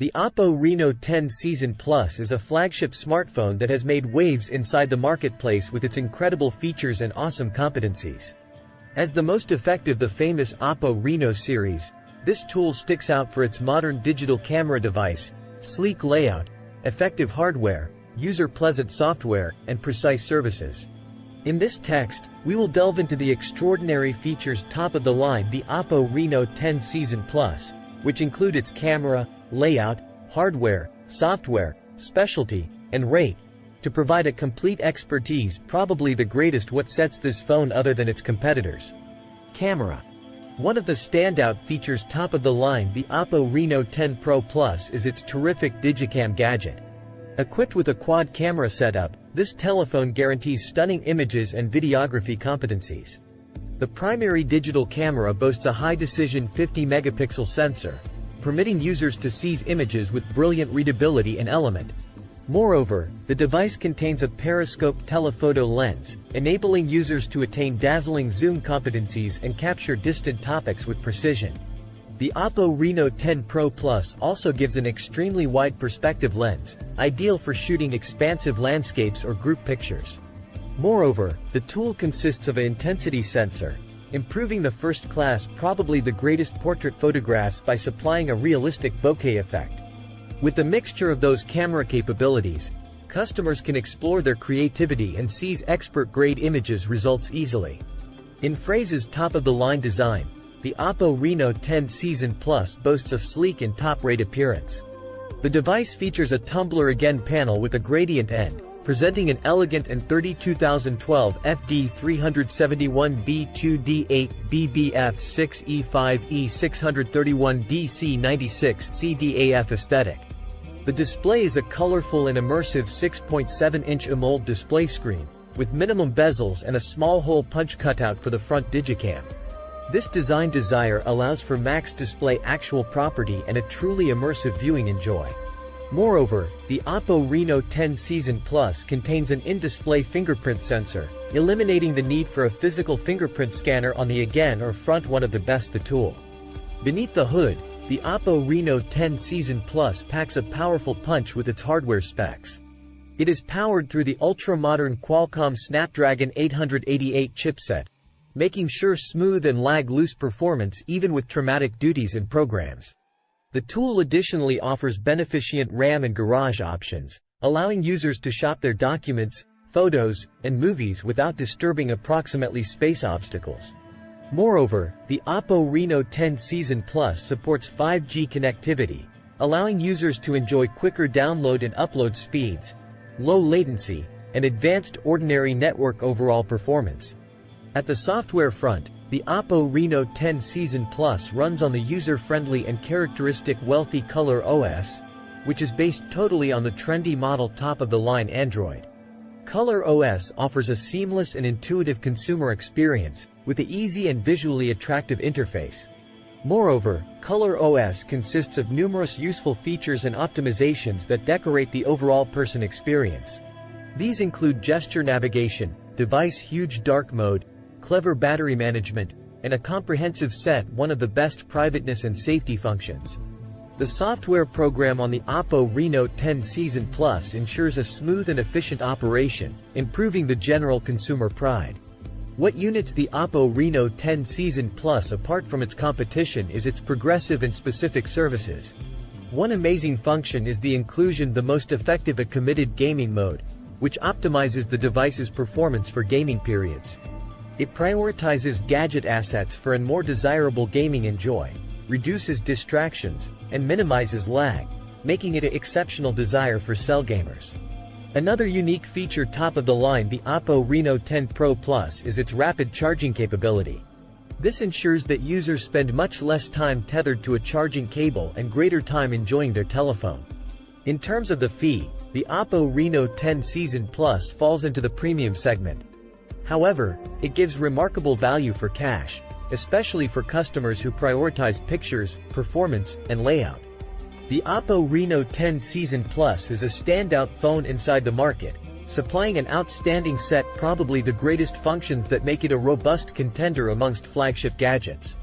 The Oppo Reno 10 Season Plus is a flagship smartphone that has made waves inside the marketplace with its incredible features and awesome competencies. As the most effective of the famous Oppo Reno series, this tool sticks out for its modern digital camera device, sleek layout, effective hardware, user-pleasant software, and precise services. In this text, we will delve into the extraordinary features top of the line the Oppo Reno 10 Season Plus, which include its camera, layout, hardware, software, specialty, and rate, to provide a complete expertise, probably the greatest what sets this phone other than its competitors. Camera. One of the standout features top of the line the Oppo Reno 10 Pro Plus is its terrific Digicam gadget. Equipped with a quad camera setup, this telephone guarantees stunning images and videography competencies. The primary digital camera boasts a high-decision 50-megapixel sensor, permitting users to seize images with brilliant readability and element. Moreover, the device contains a periscope telephoto lens, enabling users to attain dazzling zoom competencies and capture distant topics with precision. The Oppo Reno 10 Pro Plus also gives an extremely wide perspective lens, ideal for shooting expansive landscapes or group pictures. Moreover, the tool consists of an intensity sensor, improving the first class, probably the greatest portrait photographs by supplying a realistic bokeh effect. With the mixture of those camera capabilities, customers can explore their creativity and seize expert-grade images results easily. In phrases top-of-the-line design, the Oppo Reno 10 Season Plus boasts a sleek and top-rate appearance. The device features a tumbler again panel with a gradient end, presenting an elegant and 32012 FD371B2D8 BBF6E5E631DC96 CDAF aesthetic. The display is a colorful and immersive 6.7-inch AMOLED display screen, with minimum bezels and a small hole punch cutout for the front Digicam. This design desire allows for max display actual property and a truly immersive viewing enjoy. Moreover, the Oppo Reno 10 Season Plus contains an in-display fingerprint sensor, eliminating the need for a physical fingerprint scanner on the again or front one of the best the tool. Beneath the hood, the Oppo Reno 10 Season Plus packs a powerful punch with its hardware specs. It is powered through the ultra-modern Qualcomm Snapdragon 888 chipset, making sure smooth and lag-loose performance even with traumatic duties and programs. The tool additionally offers beneficient RAM and garage options, allowing users to shop their documents, photos, and movies without disturbing approximately space obstacles. Moreover, the Oppo Reno 10 Season Plus supports 5G connectivity, allowing users to enjoy quicker download and upload speeds, low latency, and advanced ordinary network overall performance. At the software front, the Oppo Reno 10 Season Plus runs on the user-friendly and characteristic Wealthy Color OS, which is based totally on the trendy model top-of-the-line Android. Color OS offers a seamless and intuitive consumer experience, with an easy and visually attractive interface. Moreover, Color OS consists of numerous useful features and optimizations that decorate the overall person experience. These include gesture navigation, device huge dark mode, clever battery management, and a comprehensive one of the best privateness and safety functions. The software program on the Oppo Reno 10 Season Plus ensures a smooth and efficient operation, improving the general consumer pride. What units the Oppo Reno 10 Season Plus apart from its competition is its progressive and specific services. One amazing function is the inclusion of the most effective a committed gaming mode, which optimizes the device's performance for gaming periods. It prioritizes gadget assets for a more desirable gaming enjoy, reduces distractions, and minimizes lag, making it an exceptional desire for cell gamers. Another unique feature top of the line the Oppo Reno 10 Pro Plus is its rapid charging capability. This ensures that users spend much less time tethered to a charging cable and greater time enjoying their telephone. In terms of the fee, the Oppo Reno 10 Season Plus falls into the premium segment. However, it gives remarkable value for cash, especially for customers who prioritize pictures, performance, and layout. The Oppo Reno 10 Season Plus is a standout phone inside the market, supplying an outstanding set, probably the greatest functions that make it a robust contender amongst flagship gadgets.